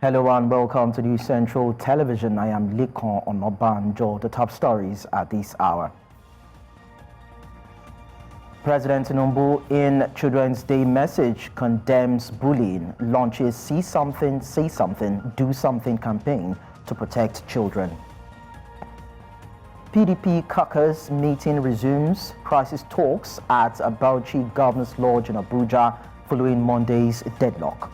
Hello and welcome to News Central Television. I am Likon Onobanjo. The top stories at this hour. President Tinubu in Children's Day message condemns bullying, launches See Something, Say Something, Do Something campaign to protect children. PDP caucus meeting resumes crisis talks at Bauchi Governor's Lodge in Abuja following Monday's deadlock.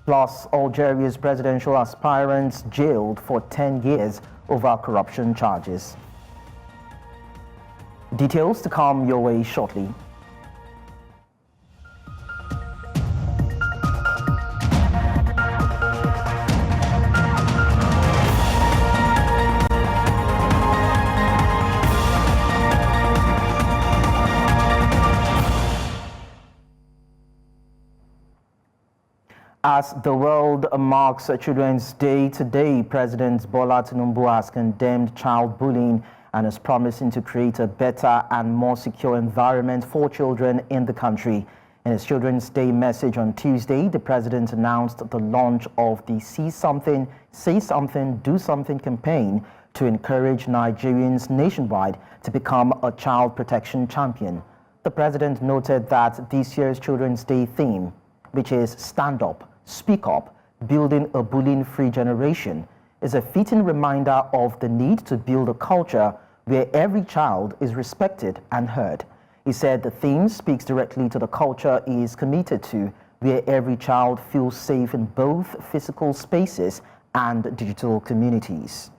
Plus, Algeria's presidential aspirants jailed for 10 years over corruption charges. Details to come your way shortly. As the world marks Children's Day today, President Bola Tinubu has condemned child bullying and is promising to create a better and more secure environment for children in the country. In his Children's Day message on Tuesday, the president announced the launch of the See Something, Say Something, Do Something campaign to encourage Nigerians nationwide to become a child protection champion. The president noted that this year's Children's Day theme, which is Stand Up, Speak Up, Building a Bullying-Free Generation, is a fitting reminder of the need to build a culture where every child is respected and heard. He said the theme speaks directly to the culture he is committed to, where every child feels safe in both physical spaces and digital communities.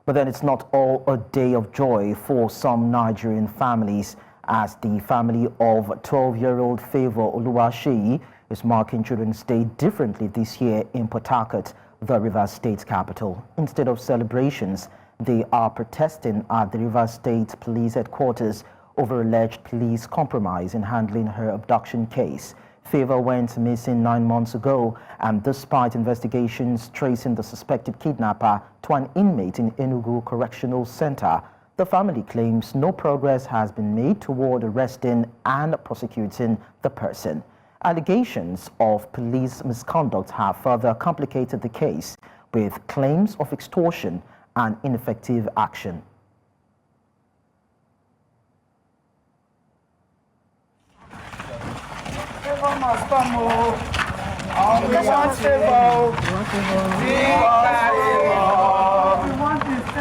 But then it's not all a day of joy for some Nigerian families, as the family of 12-year-old Favour Oluwaseyi is marking Children's Day differently this year in Port Harcourt, the Rivers State capital. Instead of celebrations, they are protesting at the Rivers State Police Headquarters over alleged police compromise in handling her abduction case. Favour went missing 9 months ago, and despite investigations tracing the suspected kidnapper to an inmate in Enugu Correctional Center, the family claims no progress has been made toward arresting and prosecuting the person. Allegations of police misconduct have further complicated the case, with claims of extortion and ineffective action.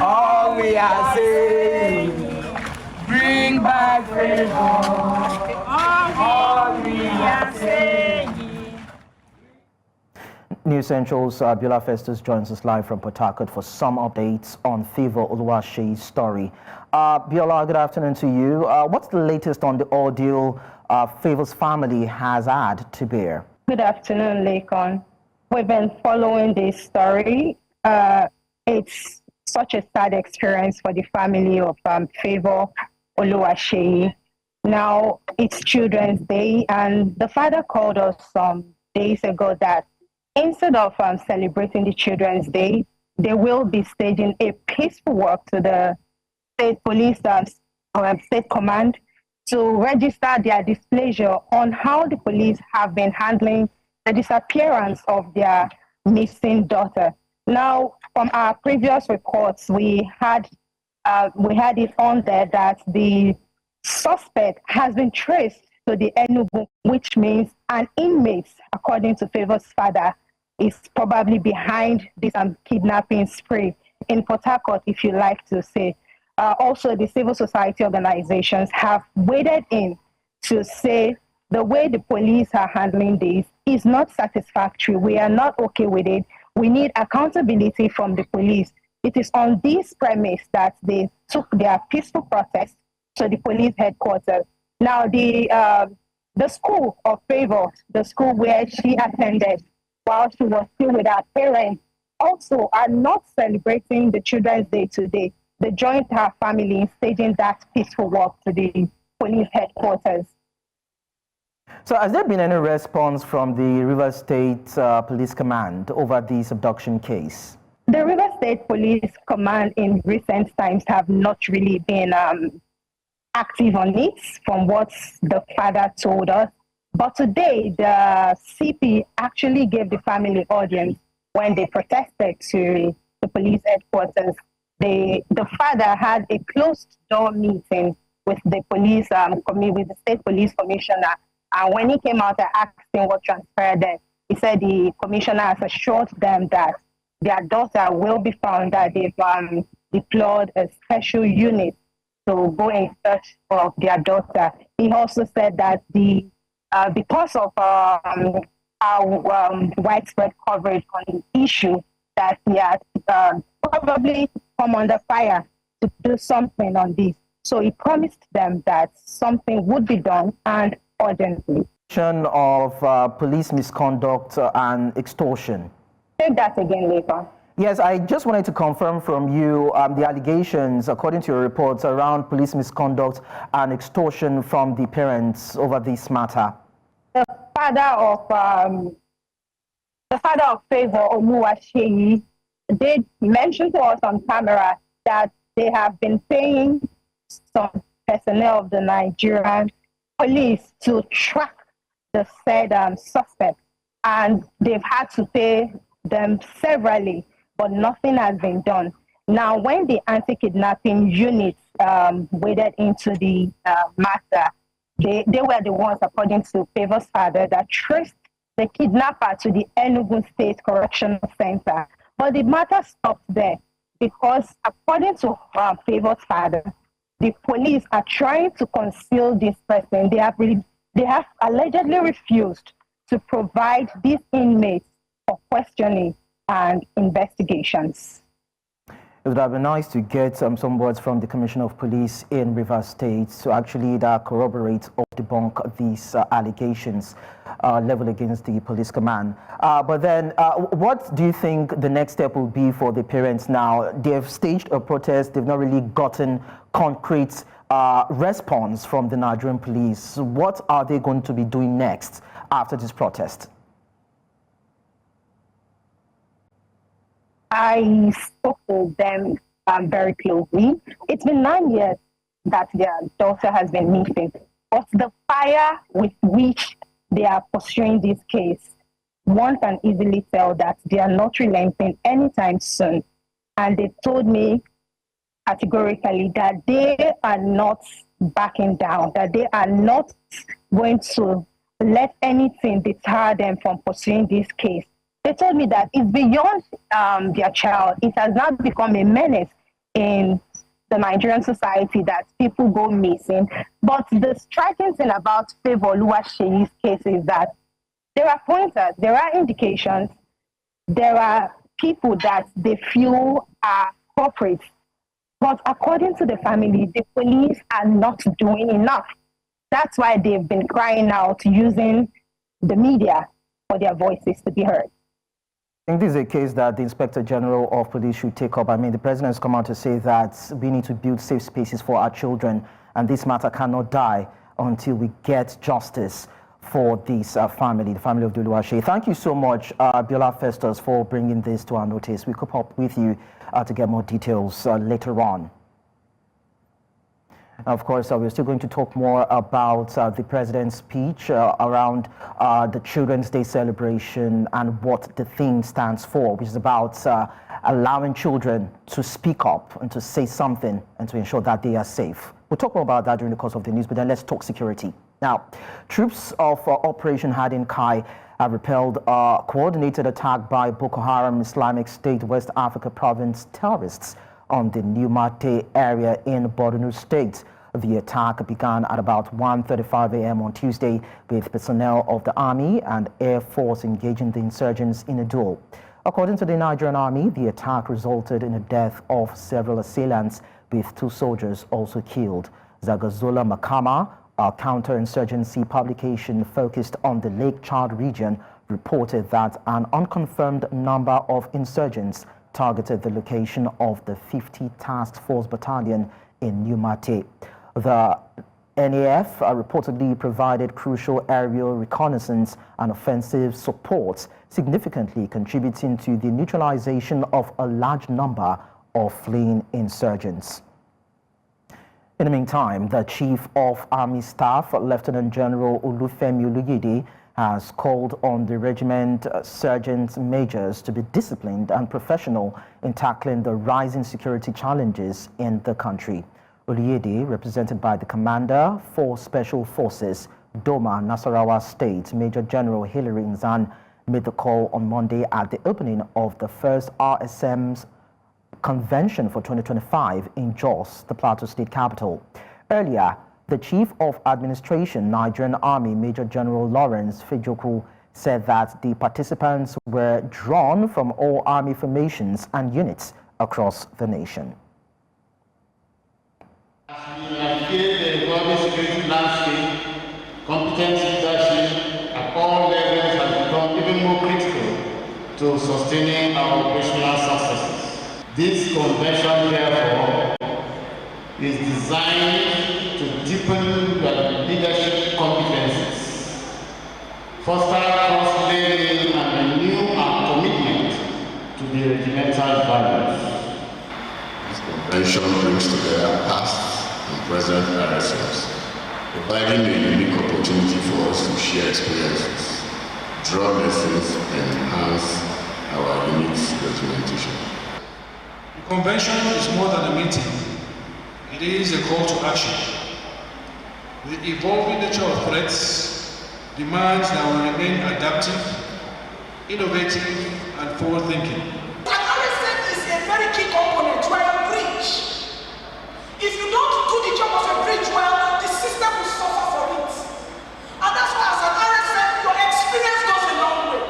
All we are saying, bring back favor. All we are saying. News Central's Biola Festus joins us live from Port Harcourt for some updates on Favour Oluwaseyi's story. Biola, good afternoon to you. What's the latest on the ordeal Favour's family has had to bear? Good afternoon, Lakon. We've been following this story. It's such a sad experience for the family of Favour Oluwaseyi. Now it's Children's Day, and the father called us some days ago that instead of celebrating the Children's Day, they will be staging a peaceful walk to the state police state command to register their displeasure on how the police have been handling the disappearance of their missing daughter. Now, from our previous reports, we had it on there that the suspect has been traced to the Enugu, which means an inmate, according to Favour's father, is probably behind this kidnapping spree in Port Harcourt, if you like to say. Also, the civil society organizations have waded in to say the way the police are handling this is not satisfactory. We are not okay with it. We need accountability from the police. It is on this premise that they took their peaceful protest to the police headquarters. Now, the school of Favour, the school where she attended while she was still with her parents, also are not celebrating the Children's Day today. They joined her family in staging that peaceful walk to the police headquarters. So has there been any response from the Rivers State Police Command over this abduction case? The Rivers State Police Command in recent times have not really been active on it, from what the father told us. But today, the CP actually gave the family audience when they protested to the police headquarters. The father had a closed-door meeting with the police, with the state police commissioner. And when he came out and asked him what transpired there, he said the commissioner has assured them that their daughter will be found, that they've deployed a special unit to go in search of their daughter. He also said that because of our widespread coverage on the issue, that he had probably come under fire to do something on this. So he promised them that something would be done, and urgently. Of police misconduct and extortion. Take that again later. Yes, I just wanted to confirm from you the allegations, according to your reports, around police misconduct and extortion from the parents over this matter. The father of Favor Oluwaseyi did mention to us on camera that they have been paying some personnel of the Nigerian police to track the said suspect, and they've had to pay them severally, but nothing has been done. Now, when the anti-kidnapping units waded into the matter, they were the ones, according to Favor's father, that traced the kidnapper to the Enugu State Correctional Center. But the matter stopped there because, according to Favor's father, the police are trying to conceal this person. They have allegedly refused to provide these inmates for questioning and investigations. It would have been nice to get some words from the Commissioner of Police in Rivers State to actually corroborate or debunk these allegations leveled against the police command. But then, what do you think the next step will be for the parents now? They've staged a protest. They've not really gotten concrete response from the Nigerian police. What are they going to be doing next after this protest? I spoke to them very closely. It's been 9 years that their daughter has been missing. But the fire with which they are pursuing this case, one can easily tell that they are not relenting anytime soon. And they told me categorically that they are not backing down, that they are not going to let anything deter them from pursuing this case. They told me that it's beyond their child. It has now become a menace in the Nigerian society that people go missing. But the striking thing about Favor Oluwaseyi's case is that there are pointers, there are indications, there are people that they feel are culprits. But according to the family, the police are not doing enough. That's why they've been crying out, using the media for their voices to be heard. I think this is a case that the Inspector General of Police should take up. I mean, the President has come out to say that we need to build safe spaces for our children, and this matter cannot die until we get justice for this family, the family of Oluwaseyi. Thank you so much, Biola Festus, for bringing this to our notice. We'll come up with you to get more details later on. Of course, we're still going to talk more about the President's speech around the Children's Day celebration and what the theme stands for, which is about allowing children to speak up and to say something and to ensure that they are safe. We'll talk more about that during the course of the news, but then let's talk security. Now, troops of Operation Hardin Kai have repelled a coordinated attack by Boko Haram Islamic State West Africa Province terrorists on the New Mate area in Borno State. The attack began at about 1:35 a.m. on Tuesday with personnel of the Army and Air Force engaging the insurgents in a duel. According to the Nigerian Army, the attack resulted in the death of several assailants, with 2 soldiers also killed. Zagazola Makama, a counterinsurgency publication focused on the Lake Chad region, reported that an unconfirmed number of insurgents targeted the location of the 50 Task Force Battalion in New Mate. The NAF reportedly provided crucial aerial reconnaissance and offensive support, significantly contributing to the neutralization of a large number of fleeing insurgents. In the meantime, the Chief of Army Staff, Lieutenant General Olufemi Oluyede, has called on the regiment sergeant majors to be disciplined and professional in tackling the rising security challenges in the country. Oluyede, represented by the Commander for Special Forces, Doma, Nasarawa State, Major General Hilary Nzan, made the call on Monday at the opening of the first RSM's Convention for 2025 in Jos, the Plateau State capital. Earlier, the Chief of Administration, Nigerian Army, Major General Lawrence Fejoku, said that the participants were drawn from all army formations and units across the nation. As we navigate the evolving security landscape, competent leadership at all levels has become even more critical to sustaining our operational successes. This convention, therefore, is designed to deepen the leadership competencies, foster cross-learning, and renew our commitment to the regimental values. This convention brings together past and present RSMs, providing a unique opportunity for us to share experiences, draw lessons, and enhance our unit documentation. The convention is more than a meeting. It is a call to action. The evolving nature of threats demands that we remain adaptive, innovative, and forward-thinking. An RSM is a very key component to a bridge. If you don't do the job of a bridge well, the system will suffer for it. And that's why as an RSM, your experience goes a long way.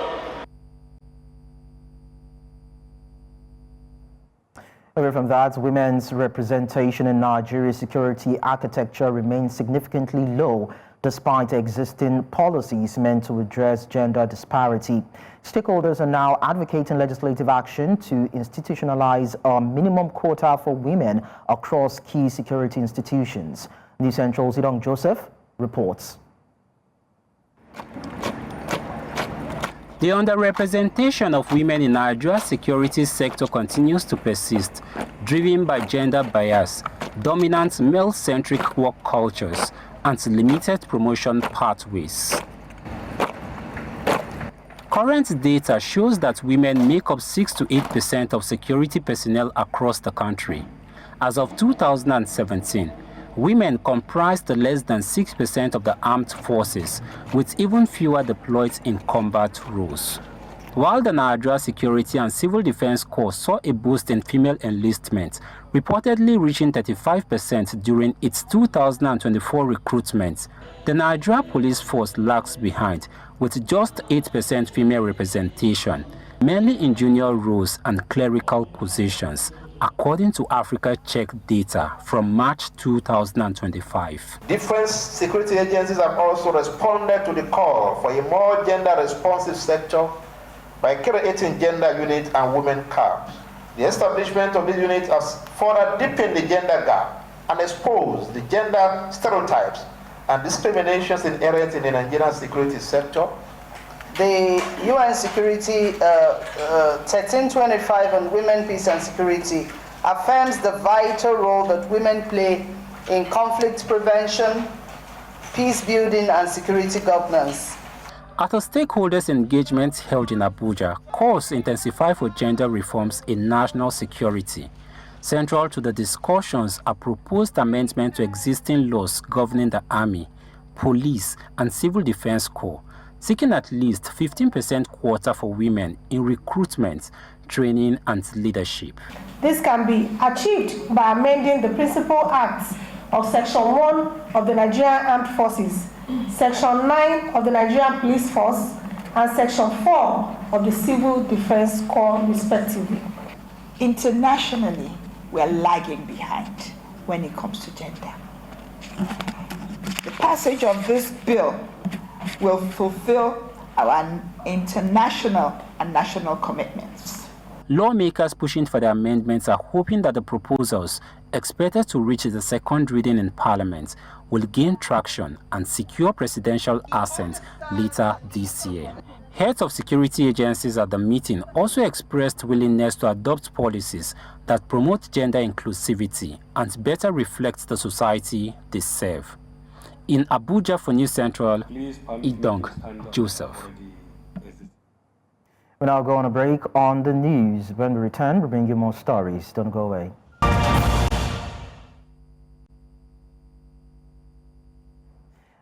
Away from that, women's representation in Nigeria's security architecture remains significantly low despite existing policies meant to address gender disparity. Stakeholders are now advocating legislative action to institutionalize a minimum quota for women across key security institutions. News Central's Idong Joseph reports. The underrepresentation of women in Nigeria's security sector continues to persist, driven by gender bias, dominant male-centric work cultures, and limited promotion pathways. Current data shows that women make up 6 to 8% of security personnel across the country. As of 2017, women comprised less than 6% of the armed forces, with even fewer deployed in combat roles. While the Nigeria Security and Civil Defense Corps saw a boost in female enlistment, reportedly reaching 35% during its 2024 recruitment, the Nigeria Police Force lags behind, with just 8% female representation, mainly in junior roles and clerical positions, according to Africa Check data from March 2025. Different security agencies have also responded to the call for a more gender-responsive sector by creating gender units and women corps. The establishment of these units has further deepened the gender gap and exposed the gender stereotypes and discriminations inherent in the Nigerian security sector. The UN Security 1325 on Women, Peace and Security affirms the vital role that women play in conflict prevention, peace building and security governance. At a stakeholders' engagement held in Abuja, calls intensify for gender reforms in national security. Central to the discussions are proposed amendments to existing laws governing the Army, Police and Civil Defense Corps, seeking at least 15% quota for women in recruitment, training and leadership. This can be achieved by amending the principal acts of Section 1 of the Nigerian Armed Forces, Section 9 of the Nigerian Police Force, and Section 4 of the Civil Defense Corps, respectively. Internationally, we're lagging behind when it comes to gender. The passage of this bill will fulfill our international and national commitments. Lawmakers pushing for the amendments are hoping that the proposals, expected to reach the second reading in Parliament, will gain traction and secure presidential assent later this year. Heads of security agencies at the meeting also expressed willingness to adopt policies that promote gender inclusivity and better reflect the society they serve. In Abuja for News Central, Idong Joseph. We'll now go on a break on the news. When we return, we'll bring you more stories. Don't go away.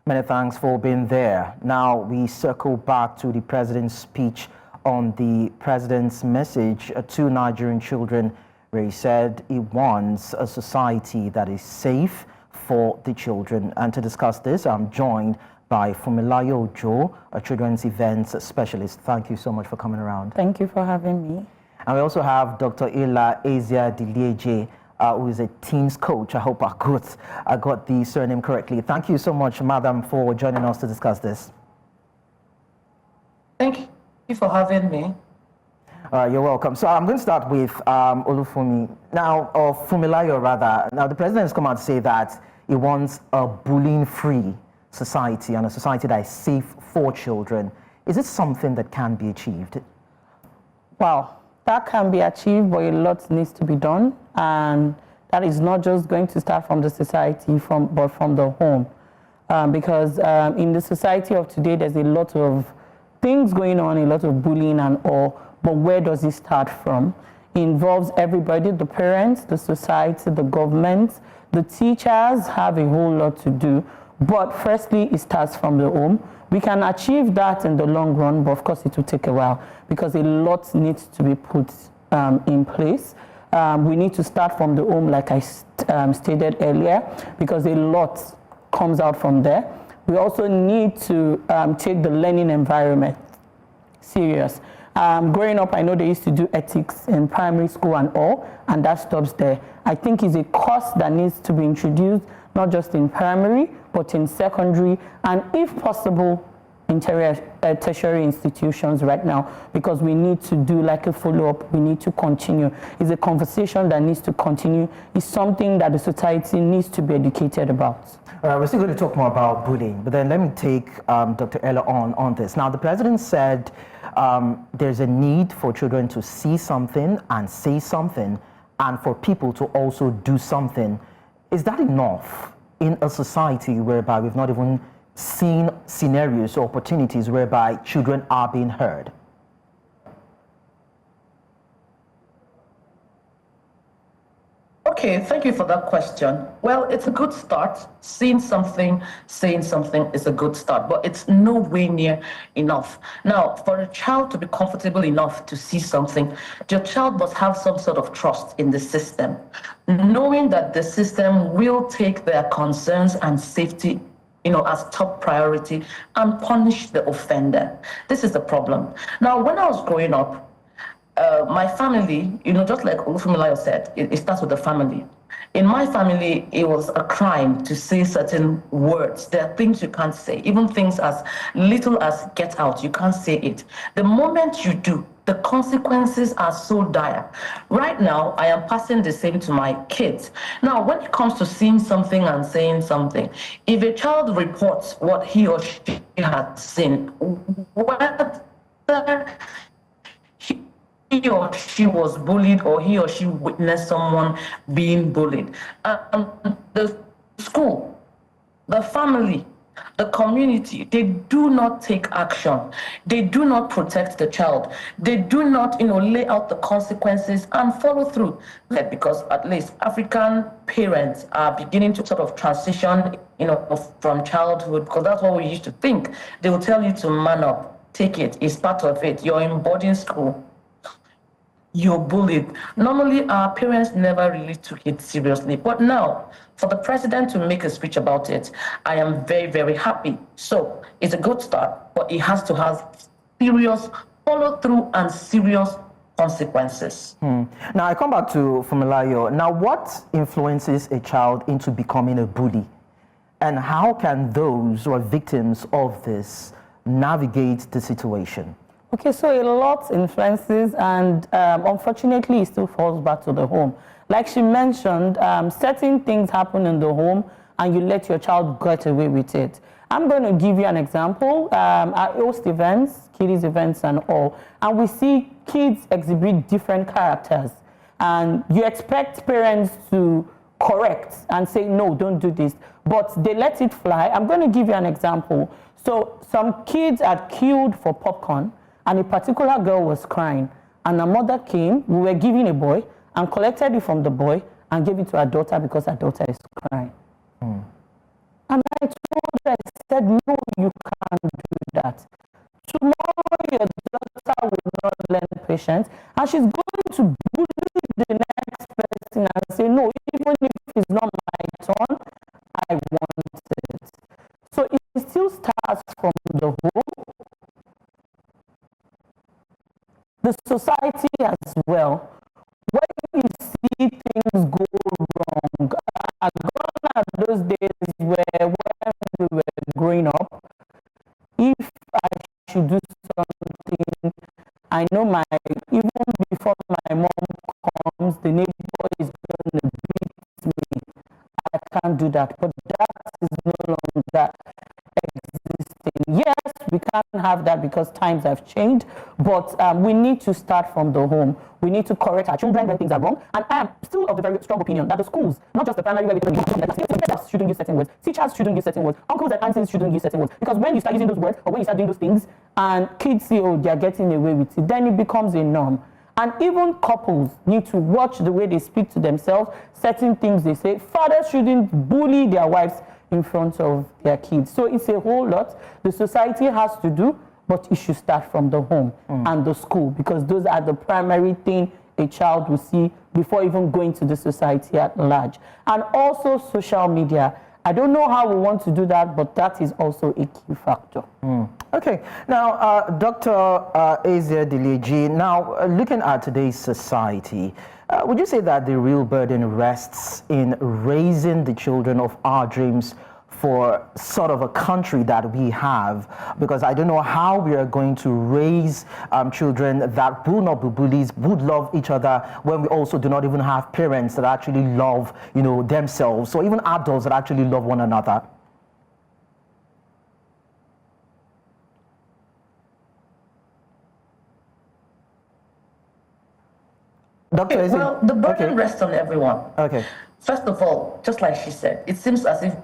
Many thanks for being there. Now we circle back to the president's speech on the president's message to Nigerian children, where he said he wants a society that is safe for the children. And to discuss this, I'm joined by Fumilayo Ojo, a children's events specialist. Thank you so much for coming around. Thank you for having me. And we also have Dr. Ila Ezia Dilieje, who is a teams coach. I hope I got the surname correctly. Thank you so much, madam, for joining us to discuss this. Thank you for having me. You're welcome. So I'm going to start with Olufumi. Now, or Fumilayo rather. Now, the president has come out to say that he wants a bullying-free society and a society that is safe for children. Is it something that can be achieved? Wow, that can be achieved, but a lot needs to be done. And that is not just going to start from the society, but from the home. Because in the society of today, there's a lot of things going on, a lot of bullying and all, but where does it start from? It involves everybody, the parents, the society, the government, the teachers have a whole lot to do. But firstly, it starts from the home. We can achieve that in the long run, but of course it will take a while because a lot needs to be put in place. We need to start from the home, like I stated earlier, because a lot comes out from there. We also need to take the learning environment serious. Growing up, I know they used to do ethics in primary school and all, and that stops there. I think it's a course that needs to be introduced, not just in primary, but in secondary, and if possible, in tertiary institutions right now, because we need to do like a follow-up, we need to continue. It's a conversation that needs to continue. It's something that the society needs to be educated about. We're still going to talk more about bullying, but then let me take Dr. Ella on this. Now, the president said there's a need for children to see something and say something, and for people to also do something. Is that enough in a society whereby we've not even seen scenarios or opportunities whereby children are being heard? Okay, thank you for that question. Well, it's a good start. Seeing something, saying something is a good start, but it's nowhere near enough. Now, for a child to be comfortable enough to see something, your child must have some sort of trust in the system, knowing that the system will take their concerns and safety as top priority and punish the offender. This is the problem. Now, when I was growing up, my family, just like Olufumilayo said, it starts with the family. In my family, it was a crime to say certain words. There are things you can't say, even things as little as get out, you can't say it. The moment you do, the consequences are so dire. Right now, I am passing the same to my kids. Now, when it comes to seeing something and saying something, if a child reports what he or she has seen, whether he or she was bullied or he or she witnessed someone being bullied, the school, the family, the community, they do not take action. They do not protect the child. They do not, lay out the consequences and follow through. Because at least African parents are beginning to sort of transition, from childhood, because that's what we used to think. They will tell you to man up, take it, it's part of it. You're in boarding school, you're bullied. Normally, our parents never really took it seriously. But now, for the president to make a speech about it, I am very, very happy. So it's a good start, but it has to have serious follow-through and serious consequences. Now, I come back to Fumilayo. Now, what influences a child into becoming a bully? And how can those who are victims of this navigate the situation? Okay, so a lot influences, and unfortunately, it still falls back to the home. Like she mentioned, certain things happen in the home, and you let your child get away with it. I'm going to give you an example. I host events, kiddies events and all, and we see kids exhibit different characters. And you expect parents to correct and say, no, don't do this, but they let it fly. I'm going to give you an example. So some kids had queued for popcorn, and a particular girl was crying, and her mother came, we were giving a boy, and collected it from the boy and gave it to her daughter because her daughter is crying. And I told her, I said, no, you can't do that. Tomorrow your daughter will not learn patience, and she's going to bully the next person and say, no, even if it's not my turn, I want it. So it still starts from the home, the society as well. When you see things go wrong, gone are those days where when we were growing up, if I should do something, I know even before my mom comes, the neighbor is going to beat me. I can't do that, but that is no longer existing. Yes, we can't have that because times have changed, but we need to start from the home. We need to correct our children when things are wrong. And I am still of the very strong opinion that the schools, not just the primary where we shouldn't use certain words, teachers shouldn't use certain words, uncles and aunties shouldn't use certain words. Because when you start using those words, or when you start doing those things, and kids see, oh, they're getting away with it, then it becomes a norm. And even couples need to watch the way they speak to themselves, certain things they say. Fathers shouldn't bully their wives in front of their kids. So it's a whole lot the society has to do, but it should start from the home and the school, because those are the primary thing a child will see before even going to the society at large. And also social media. I don't know how we want to do that, but that is also a key factor. Okay. Now, Dr. Ezia Dileji, now looking at today's society, would you say that the real burden rests in raising the children of our dreams for sort of a country that we have? Because I don't know how we are going to raise children that will not be bullies, would love each other, when we also do not even have parents that actually love, themselves, or even adults that actually love one another. Dr. Okay, well, the burden rests on everyone. Okay. First of all, just like she said, it seems as if,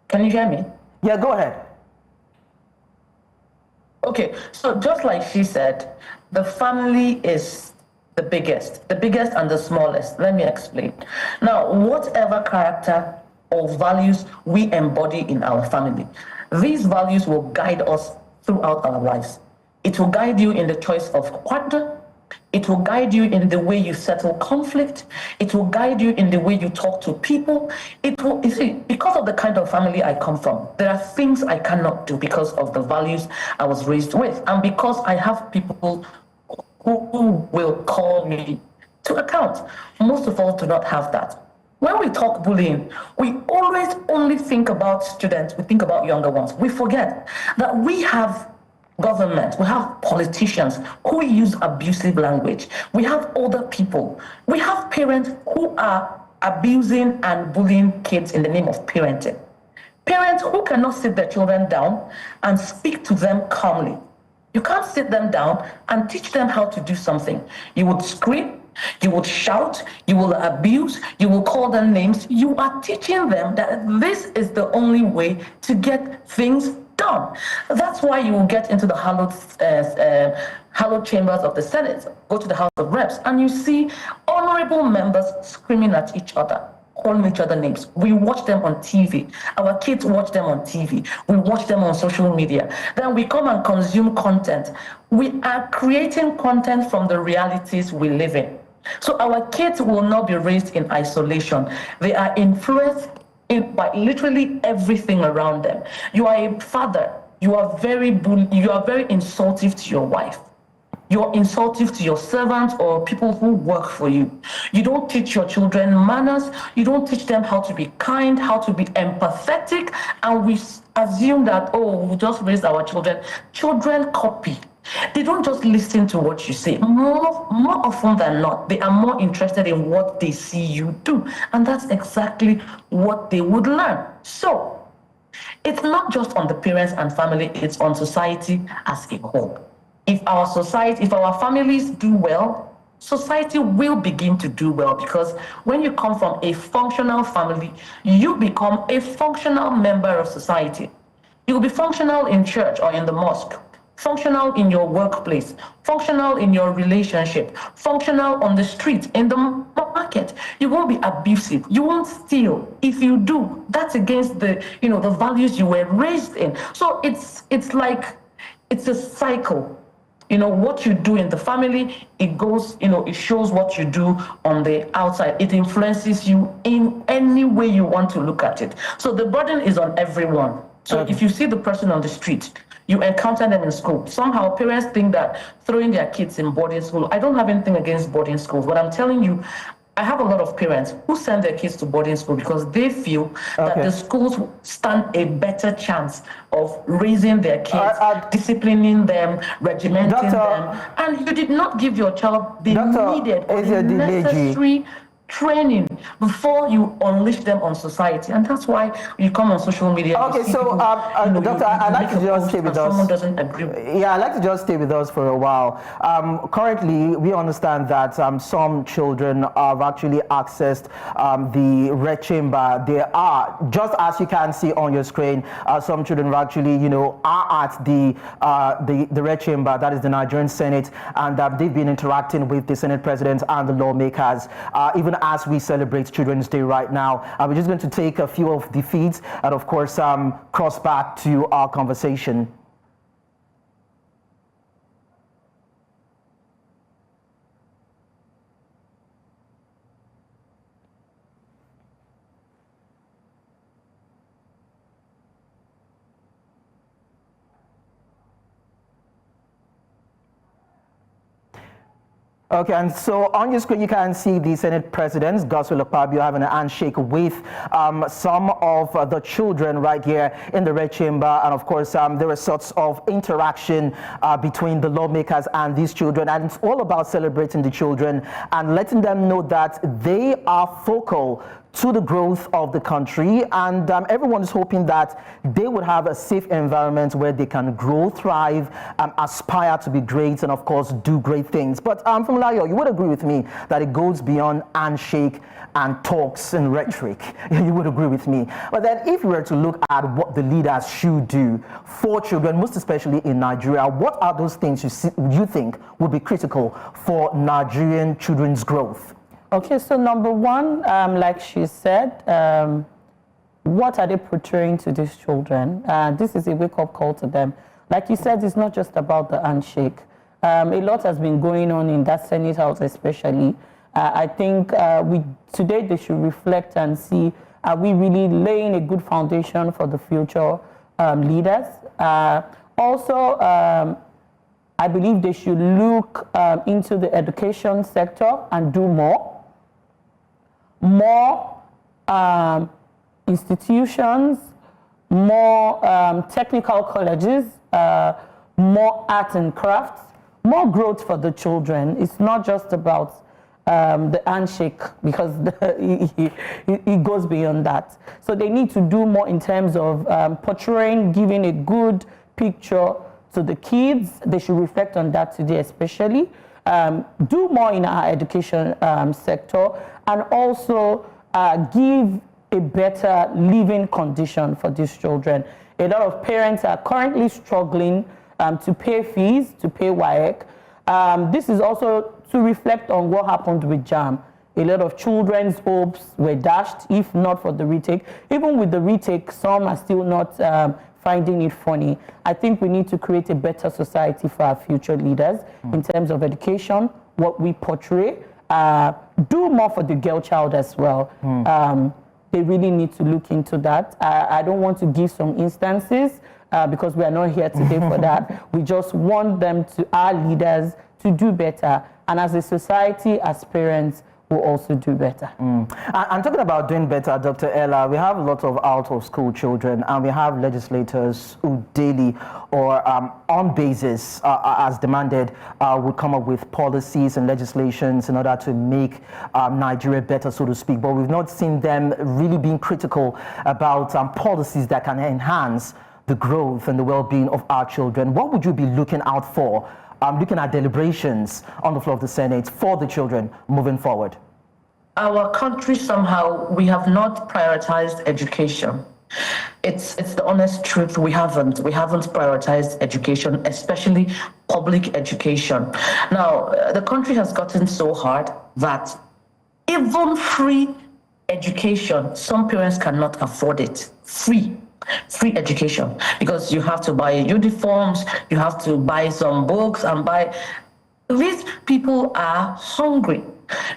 can you hear me? Yeah, go ahead. Okay, so just like she said, the family is the biggest and the smallest. Let me explain. Now, whatever character or values we embody in our family, these values will guide us throughout our lives. It will guide you in the choice of partner. It will guide you in the way you settle conflict. It will guide you in the way you talk to people. You see, because of the kind of family I come from, there are things I cannot do because of the values I was raised with, and because I have people who will call me to account. Most of all do not have that. When we talk bullying, we always only think about students, we think about younger ones. We forget that we have government, we have politicians who use abusive language. We have older people. We have parents who are abusing and bullying kids in the name of parenting. Parents who cannot sit their children down and speak to them calmly. You can't sit them down and teach them how to do something. You would scream, you would shout, you will abuse, you will call them names. You are teaching them that this is the only way to get things done. That's why you will get into the hallowed chambers of the Senate, go to the House of Reps, and you see honorable members screaming at each other, calling each other names. We watch them on TV. Our kids watch them on TV. We watch them on social media. Then we come and consume content. We are creating content from the realities we live in. So our kids will not be raised in isolation. They are influenced by literally everything around them. You are a father. You are very insultive to your wife. You're insultive to your servants or people who work for you. You don't teach your children manners. You don't teach them how to be kind, how to be empathetic. And we assume that, oh, we just raised our children. Children copy. They don't just listen to what you say. More often than not, they are more interested in what they see you do. And that's exactly what they would learn. So, it's not just on the parents and family, it's on society as a whole. If our families do well, society will begin to do well, because when you come from a functional family, you become a functional member of society. You will be functional in church or in the mosque, functional in your workplace, functional in your relationship, functional on the street, in the market. You won't be abusive. You won't steal. If you do, that's against the values you were raised in. So it's a cycle. What you do in the family, it goes, it shows what you do on the outside. It influences you in any way you want to look at it. So the burden is on everyone. So if you see the person on the street, you encounter them in school. Somehow parents think that throwing their kids in boarding school, I don't have anything against boarding schools, but I'm telling you, I have a lot of parents who send their kids to boarding school because they feel that the schools stand a better chance of raising their kids, disciplining them, regimenting them. And you did not give your child the needed or the necessary training before you unleash them on society, and that's why you come on social media. Okay, so Doctor, I'd like to just stay with us. Someone doesn't agree. Yeah, I'd like to just stay with us for a while. Currently, we understand that some children have actually accessed the red chamber. There are, just as you can see on your screen, some children actually, are at the red chamber. That is the Nigerian Senate, and they've been interacting with the Senate President and the lawmakers, even as we celebrate Children's Day right now. We're just going to take a few of the feeds and, of course, cross back to our conversation. Okay, and so on your screen you can see the Senate President, Godswill Akpabio, having a handshake with some of the children right here in the Red Chamber. And of course, there are sorts of interaction between the lawmakers and these children. And it's all about celebrating the children and letting them know that they are focal to the growth of the country, and everyone is hoping that they would have a safe environment where they can grow, thrive, aspire to be great, and of course do great things. But Funmilayo, you would agree with me that it goes beyond handshake and talks and rhetoric. You would agree with me. But then if you were to look at what the leaders should do for children, most especially in Nigeria, what are those things you think would be critical for Nigerian children's growth? Okay, so number one, like she said, what are they portraying to these children? This is a wake-up call to them. Like you said, it's not just about the handshake. A lot has been going on in that Senate House especially. I think today they should reflect and see, are we really laying a good foundation for the future leaders? Also, I believe they should look into the education sector and do more institutions, more technical colleges, more art and crafts, more growth for the children. It's not just about the handshake, because it goes beyond that. So they need to do more in terms of portraying, giving a good picture to the kids. They should reflect on that today especially. Do more in our education sector, and also give a better living condition for these children. A lot of parents are currently struggling to pay fees, to pay WAEC. This is also to reflect on what happened with JAM. A lot of children's hopes were dashed, if not for the retake. Even with the retake, some are still not finding it funny. I think we need to create a better society for our future leaders in terms of education, what we portray. Do more for the girl child as well. They really need to look into that. I don't want to give some instances because we are not here today for that. We just want them to, our leaders, to do better. And as a society, as parents, will also do better. And talking about doing better, Dr. Ella, we have a lot of out-of-school children, and we have legislators who daily or on basis, as demanded, would come up with policies and legislations in order to make Nigeria better, so to speak. But we've not seen them really being critical about policies that can enhance the growth and the well-being of our children. What would you be looking out for? Looking at deliberations on the floor of the Senate for the children moving forward? Our country, somehow, we have not prioritized education. It's the honest truth. We haven't prioritized education, especially public education. Now, the country has gotten so hard that even free education, some parents cannot afford it. Free education, because you have to buy uniforms, you have to buy some books and buy. These people are hungry.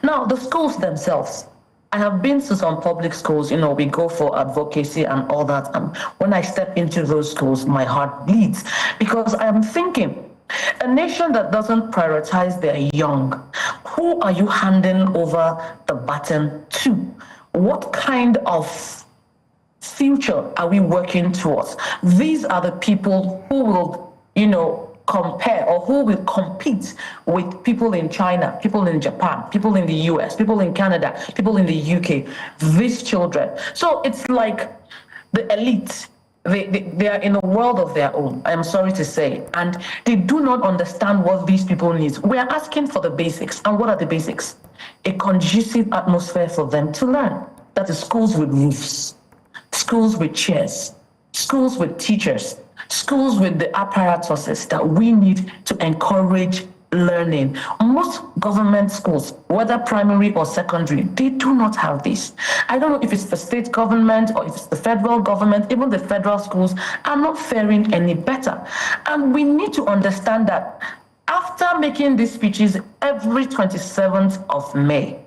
Now, the schools themselves, I have been to some public schools, we go for advocacy and all that. And when I step into those schools, my heart bleeds, because I am thinking, a nation that doesn't prioritize their young, who are you handing over the baton to? What kind of future are we working towards? These are the people who will, compare, or who will compete with people in China, people in Japan, people in the US, people in Canada, people in the UK, these children. So it's like the elite, they are in a world of their own, I am sorry to say, and they do not understand what these people need. We are asking for the basics, and what are the basics? A conducive atmosphere for them to learn. That is schools with roofs, schools with chairs, schools with teachers, schools with the apparatuses that we need to encourage learning. Most government schools, whether primary or secondary, they do not have this. I don't know if it's the state government or if it's the federal government. Even the federal schools are not faring any better. And we need to understand that after making these speeches every 27th of May,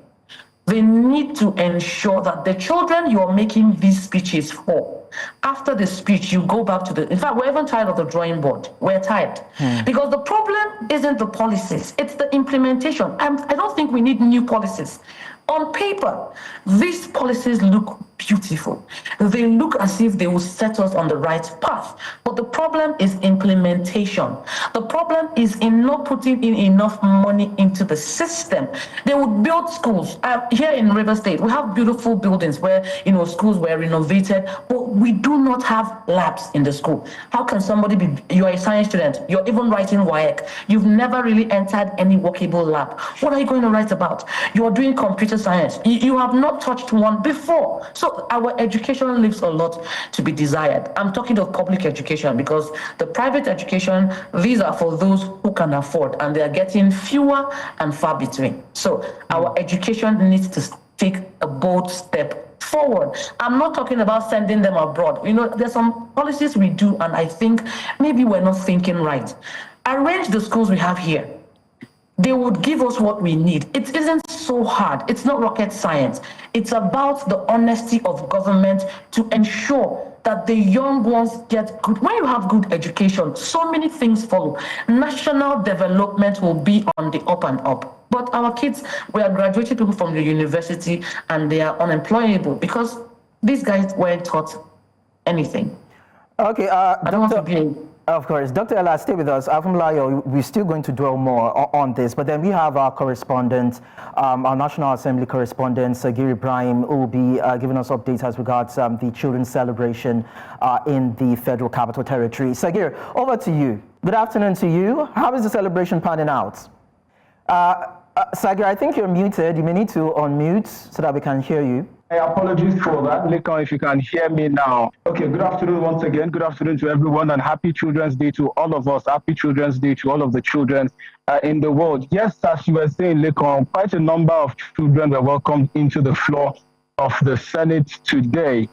they need to ensure that the children you're making these speeches for, after the speech, you go back to in fact, we're even tired of the drawing board. We're tired. Because the problem isn't the policies, it's the implementation. I don't think we need new policies. On paper, these policies look beautiful. They look as if they will set us on the right path. But the problem is implementation. The problem is in not putting in enough money into the system. They would build schools. Here in River State, we have beautiful buildings where, schools were renovated, but we do not have labs in the school. How can somebody you're a science student, you're even writing WAEC, you've never really entered any workable lab. What are you going to write about? You're doing computer science. You have not touched one before. So our education leaves a lot to be desired. I'm talking of public education, because the private education, these are for those who can afford, and they are getting fewer and far between. So our education needs to take a bold step forward. I'm not talking about sending them abroad. There's some policies we do, and I think maybe we're not thinking right. Arrange the schools we have here. They would give us what we need. It isn't so hard. It's not rocket science. It's about the honesty of government to ensure that the young ones get good. When you have good education, so many things follow. National development will be on the up and up. But our kids, we are graduating people from the university, and they are unemployable because these guys weren't taught anything. Okay, I don't want to be. Of course. Dr. Ella, stay with us. Afumlayo, we're still going to dwell more on this, but then we have our correspondent, our National Assembly correspondent, Sergei Ibrahim, who will be giving us updates as regards the children's celebration in the Federal Capital Territory. Sergei, over to you. Good afternoon to you. How is the celebration panning out? Sergei, I think you're muted. You may need to unmute so that we can hear you. Apologies for that. Lekon, if you can hear me now. Okay, good afternoon once again. Good afternoon to everyone, and happy Children's Day to all of us. Happy Children's Day to all of the children in the world. Yes, as you were saying, Lekon, quite a number of children were welcomed into the floor of the Senate today.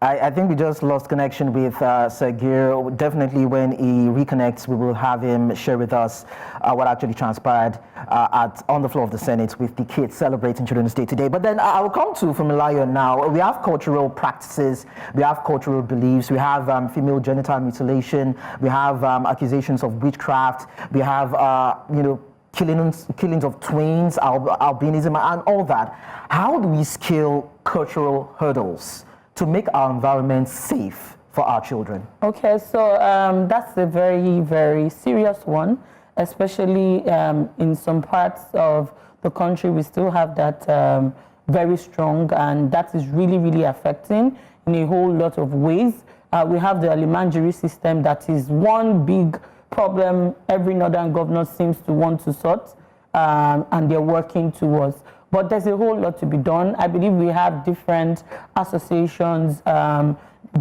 I think we just lost connection with Sergei. Definitely when he reconnects, we will have him share with us what actually transpired on the floor of the Senate with the kids celebrating Children's Day today. But then I will come to Fumilayo now. We have cultural practices, we have cultural beliefs, we have female genital mutilation, we have accusations of witchcraft, we have, killings of twins, albinism, and all that. How do we scale cultural hurdles to make our environment safe for our children? Okay, so that's a very, very serious one, especially in some parts of the country. We still have that very strong, and that is really, really affecting in a whole lot of ways. We have the alimanjiri system that is one big problem every northern governor seems to want to sort, and they're working towards. But there's a whole lot to be done. I believe we have different associations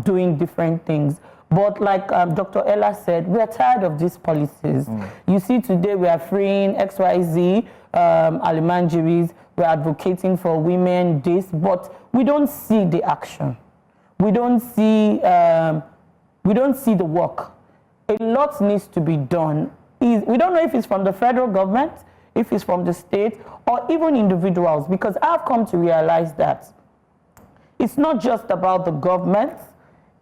doing different things. But like Dr. Ella said, we are tired of these policies. You see, today we are freeing XYZ alimanjiris, we're advocating for women this, but we don't see the action. We don't see the work. A lot needs to be done. We don't know if it's from the federal government, if it's from the state, or even individuals, because I've come to realize that it's not just about the government.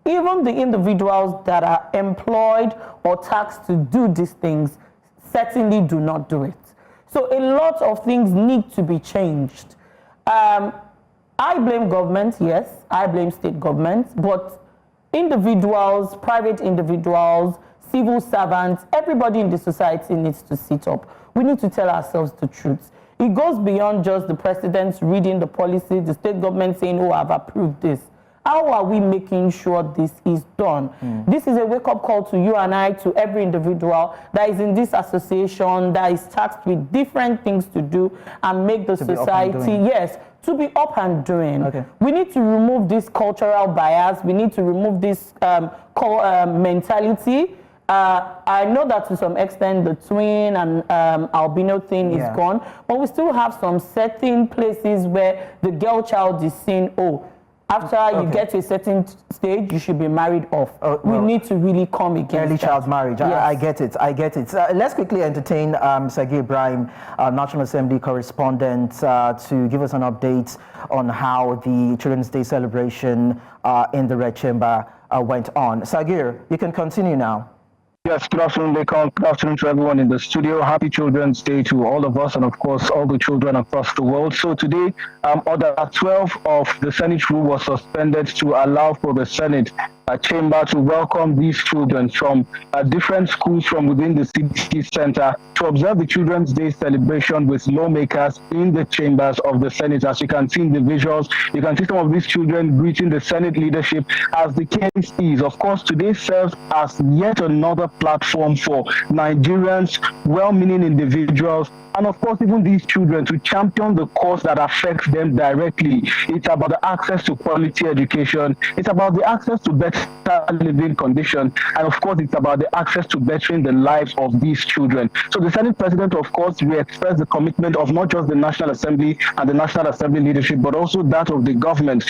Even the individuals that are employed or taxed to do these things certainly do not do it. So a lot of things need to be changed. I blame government, yes, I blame state governments, but individuals, private individuals, civil servants, everybody in the society needs to sit up. We need to tell ourselves the truth. It goes beyond just the president reading the policy, the state government saying, oh, I've approved this. How are we making sure this is done? This is a wake-up call to you and I, to every individual that is in this association, that is tasked with different things to do and make the society, yes, to be up and doing. Okay. We need to remove this cultural bias. We need to remove this mentality. I know that to some extent the twin and albino thing is gone, but we still have some certain places where the girl child is saying, oh, after you get to a certain stage, you should be married off. We need to really come against early child marriage. Yes. I get it. I get it. Let's quickly entertain Sergei Ibrahim, National Assembly correspondent, to give us an update on how the Children's Day celebration in the Red Chamber went on. Sergei, you can continue now. Yes, good afternoon, Lekon. Good afternoon to everyone in the studio. Happy Children's Day to all of us and, of course, all the children across the world. So today, Order 12 of the Senate rule was suspended to allow for the Senate chamber to welcome these children from different schools from within the city center to observe the Children's Day celebration with lawmakers in the chambers of the Senate. As you can see in the visuals, you can see some of these children greeting the Senate leadership. As the case is, of course, today serves as yet another platform for Nigerians, well-meaning individuals, and of course even these children to champion the cause that affects them directly. It's about the access to quality education, it's about the access to better living conditions, and of course it's about the access to bettering the lives of these children. So the Senate President, of course, we express the commitment of not just the National Assembly and the National Assembly leadership, but also that of the government,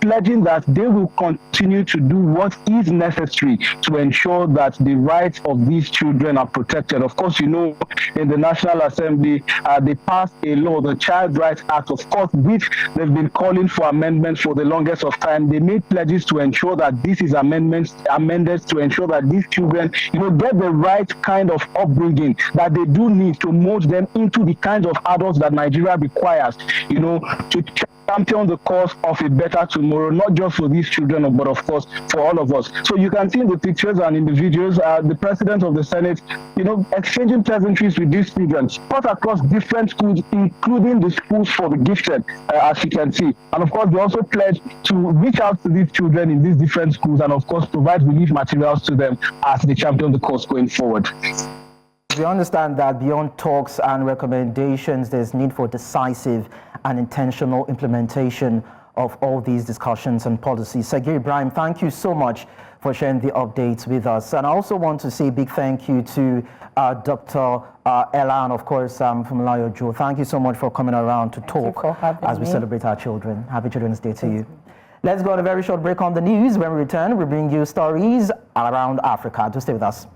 pledging that they will continue to do what is necessary to ensure that the rights of these children are protected. Of course, you know, in the National Assembly, they passed a law, the Child Rights Act, of course, which they've been calling for amendments for the longest of time. They made pledges to ensure that this is amended to ensure that these children, get the right kind of upbringing that they do need to mold them into the kinds of adults that Nigeria requires, to champion the cause of a better tomorrow, not just for these children, but of course for all of us. So you can see in the pictures and in the videos, the President of the Senate, exchanging pleasantries with these children, spread across different schools, including the schools for the gifted, as you can see. And of course, they also pledged to reach out to these children in these different schools and of course provide relief materials to them as they champion the cause going forward. We understand that beyond talks and recommendations, there's need for decisive and intentional implementation of all these discussions and policies. Sergei Ibrahim, thank you so much for sharing the updates with us. And I also want to say a big thank you to Dr. Ella and of course Funmilayo Joe. Thank you so much for coming around to talk as we celebrate our children. Happy Children's Day to you. Let's go on a very short break on the news. When we return, we bring you stories around Africa. Do stay with us.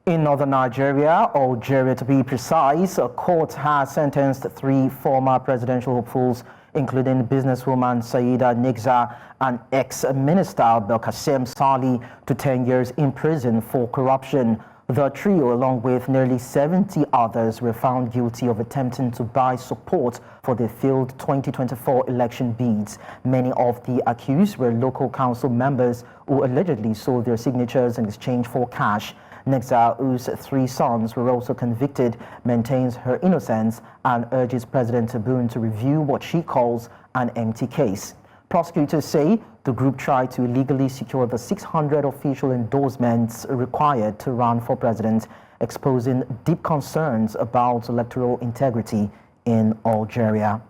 In northern Nigeria, Algeria to be precise, a court has sentenced 3 former presidential hopefuls including businesswoman Saida Nigza and ex-minister Belkacem Sali, to 10 years in prison for corruption. The trio, along with nearly 70 others, were found guilty of attempting to buy support for the failed 2024 election bids. Many of the accused were local council members who allegedly sold their signatures in exchange for cash. Nigza, whose 3 sons were also convicted, maintains her innocence and urges President Tebboune to review what she calls an empty case. Prosecutors say the group tried to illegally secure the 600 official endorsements required to run for president, exposing deep concerns about electoral integrity in Algeria.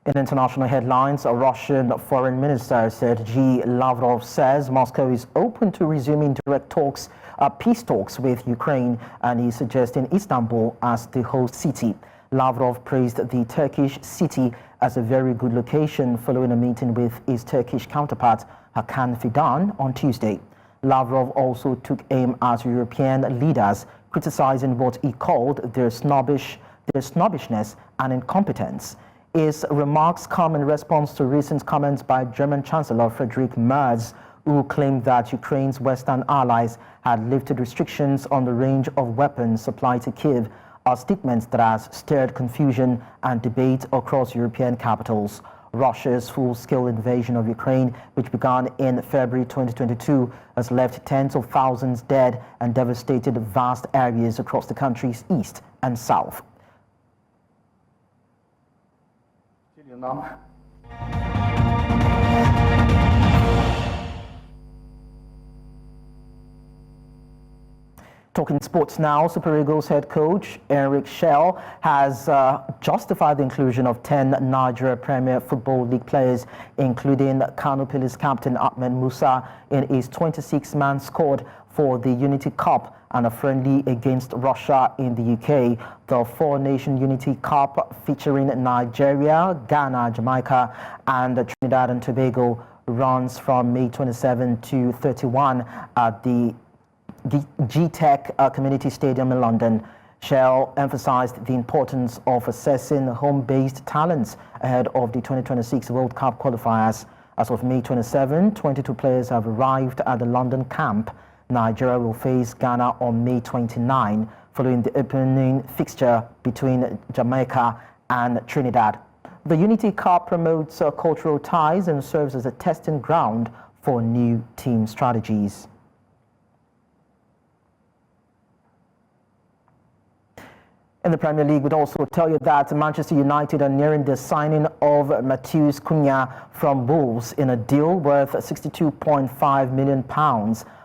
In international headlines, a Russian Foreign Minister Sergei Lavrov says Moscow is open to resuming direct talks, peace talks with Ukraine, and is suggesting Istanbul as the host city. Lavrov praised the Turkish city as a very good location following a meeting with his Turkish counterpart Hakan Fidan on Tuesday. Lavrov also took aim at European leaders, criticizing what he called their snobbishness and incompetence. His remarks come in response to recent comments by German Chancellor Friedrich Merz, who claimed that Ukraine's Western allies had lifted restrictions on the range of weapons supplied to Kyiv, a statement that has stirred confusion and debate across European capitals. Russia's full-scale invasion of Ukraine, which began in February 2022, has left tens of thousands dead and devastated vast areas across the country's east and south. Talking sports now, Super Eagles head coach Eric Schell has justified the inclusion of 10 Nigeria Premier Football League players, including Kano Pillars captain Ahmed Musa, in his 26-man squad for the Unity Cup and a friendly against Russia in the UK. The four-nation Unity Cup, featuring Nigeria, Ghana, Jamaica and Trinidad and Tobago, runs from May 27 to 31 at the G-Tech Community Stadium in London. Shell emphasized the importance of assessing home-based talents ahead of the 2026 World Cup qualifiers. As of May 27, 22 players have arrived at the London camp. Nigeria will face Ghana on May 29, following the opening fixture between Jamaica and Trinidad. The Unity Cup promotes cultural ties and serves as a testing ground for new team strategies. In the Premier League, we'd also tell you that Manchester United are nearing the signing of Matheus Cunha from Wolves in a deal worth £62.5 million.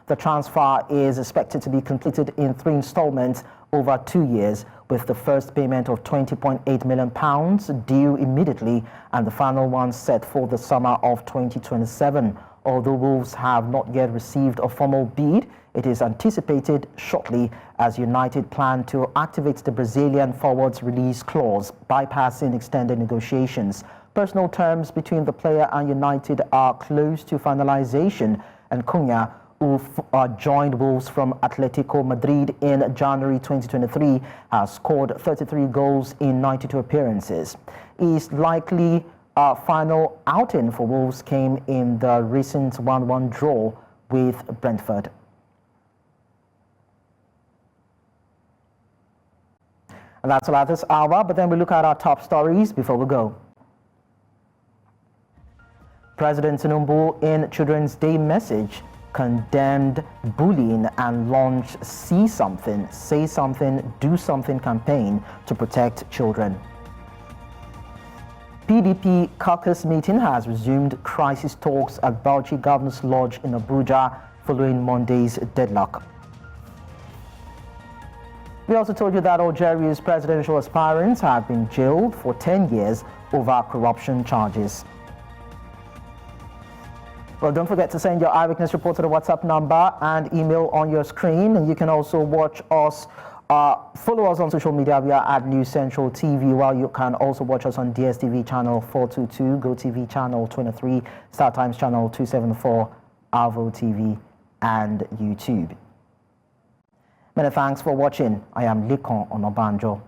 The transfer is expected to be completed in 3 installments over 2 years, with the first payment of £20.8 million due immediately and the final one set for the summer of 2027. Although Wolves have not yet received a formal bid, it is anticipated shortly, as United plan to activate the Brazilian forward's release clause, bypassing extended negotiations. Personal terms between the player and United are close to finalization, and Cunha, who joined Wolves from Atletico Madrid in January 2023, has scored 33 goals in 92 appearances. His likely final outing for Wolves came in the recent 1-1 draw with Brentford. And that's all at this hour, but then we look at our top stories before we go. President Tinubu, in Children's Day message, condemned bullying and launched See Something, Say Something, Do Something campaign to protect children. PDP caucus meeting has resumed crisis talks at Bauchi Governor's Lodge in Abuja following Monday's deadlock. We also told you that Algeria's presidential aspirants have been jailed for 10 years over corruption charges. Well, don't forget to send your eyewitness report to the WhatsApp number and email on your screen. And you can also watch us, follow us on social media. We are at News Central TV, while you can also watch us on DSTV channel 422, GoTV channel 23, StarTimes channel 274, Alvo TV, and YouTube. Many thanks for watching. I am Likon Onobanjo.